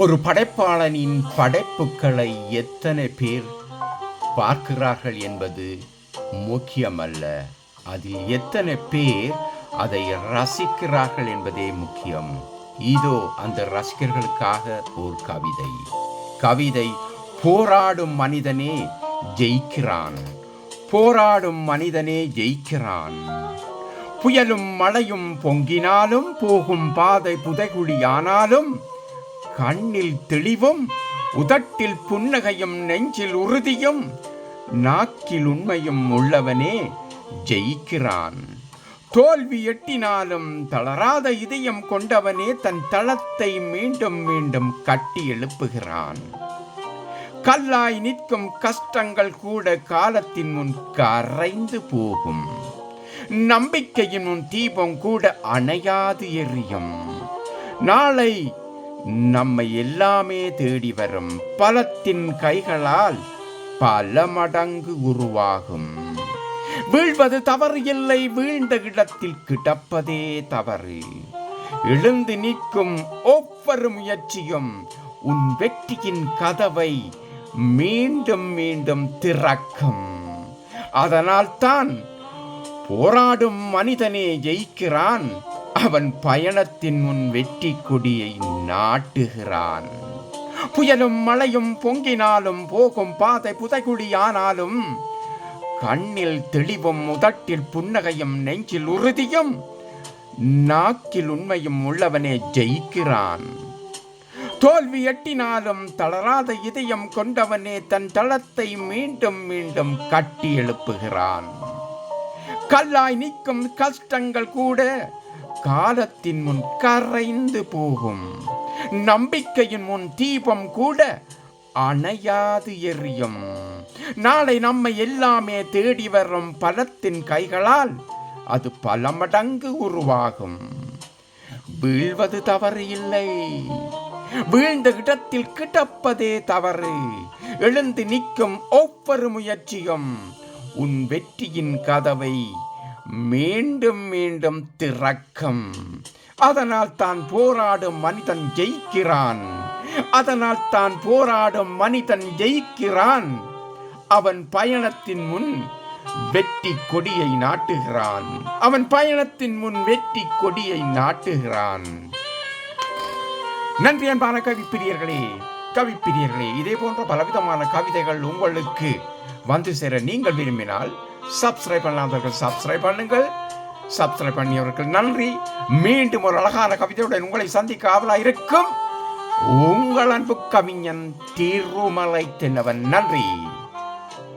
ஒரு படைப்பாளனின் படைப்புகளை எத்தனை பேர் பார்க்கிறார்கள் என்பது முக்கியமல்ல, அதில் எத்தனை பேர் அதை ரசிக்கிறார்கள் என்பதே முக்கியம். இதோ அந்த ரசிகர்களுக்காக ஒரு கவிதை. போராடும் மனிதனே ஜெயிக்கிறான், போராடும் மனிதனே ஜெயிக்கிறான். புயலும் மழையும் பொங்கினாலும், போகும் பாதை புதைகுழியானாலும், கண்ணில் தெளிவும், உதட்டில் புன்னகையும், நெஞ்சில் உறுதியும், நாக்கில் உண்மையும் உள்ளவனே ஜெயிக்கிறான். தோல்வி எட்டினாலும் தளராத இதயம் கொண்டவனே தன் தளத்தை மீண்டும் மீண்டும் கட்டி எழுப்புகிறான். கல்லாய் நிற்கும் கஷ்டங்கள் கூட காலத்தின் முன் கரைந்து போகும். நம்பிக்கையின் முன் தீபம் கூட அணையாது எரியும். நாளை நம்மை எல்லாமே தேடி வரும். பலத்தின் கைகளால் பல மடங்கு உருவாகும். வீழ்வது தவறு இல்லை, வீழ்ந்த இடத்தில் கிடப்பதே தவறு. எழுந்து நிற்கும் ஒவ்வொரு முயற்சியும் உன் வெற்றியின் கதவை மீண்டும் மீண்டும் திறக்கும். அதனால் தான் போராடும் மனிதனே ஜெயிக்கிறான். அவன் பயணத்தின் முன் வெற்றி கொடியை நாட்டுகிறான். புயலும் மழையும் பொங்கினாலும், போகும் பாதை புதைகுழியானாலும், கண்ணில் தெளிவும், உதட்டில் புன்னகையும், நெஞ்சில் உறுதியும், நாக்கில் உண்மையும் உள்ளவனே ஜெயிக்கிறான். தோல்வி எட்டினாலும் தளராத இதயம் கொண்டவனே தன் தளத்தை மீண்டும் மீண்டும் கட்டி எழுப்புகிறான். கல்லாய் நிற்கும் கஷ்டங்கள் கூட காலத்தின் முன் கரைந்து போகும். நம்பிக்கையின் முன் தீபம் கூட அணையாது எரியும். நாளை நம்மை எல்லாமே தேடி வரும். பலத்தின் கைகளால் அது பல மடங்கு உருவாகும். வீழ்வது தவறு இல்லை, வீழ்ந்த இடத்தில் கிடப்பதே தவறு. எழுந்து நிற்கும் ஒவ்வொரு முயற்சியும் உன் வெற்றியின் கதவை மீண்டும் மீண்டும் திறக்கும். அதனால் தான் போராடும் மனிதன் ஜெயிக்கிறான். அதனால் தான் போராடும் மனிதன் ஜெயிக்கிறான். அவன் பயணத்தின் முன் வெற்றி கொடியை நாட்டுகிறான். அவன் பயணத்தின் முன் வெற்றி கொடியை நாட்டுகிறான். நன்றி அன்பான கவிப்பிரியர்களே. இதே போன்ற பலவிதமான கவிதைகள் உங்களுக்கு வந்து சேர நீங்கள் விரும்பினால் சப்ஸ்கிரைப் பண்ணாதவர்கள் சப்ஸ்கிரைப் பண்ணுங்கள். சப்ஸ்கிரைப் பண்ணியவர்கள் நன்றி. மீண்டும் ஒரு அழகான கவிதையுடன் உங்களை சந்திக்க ஆவலாக இருக்கும் உங்கள் அன்பு கவிஞன் திருமலை தென்னவன். நன்றி.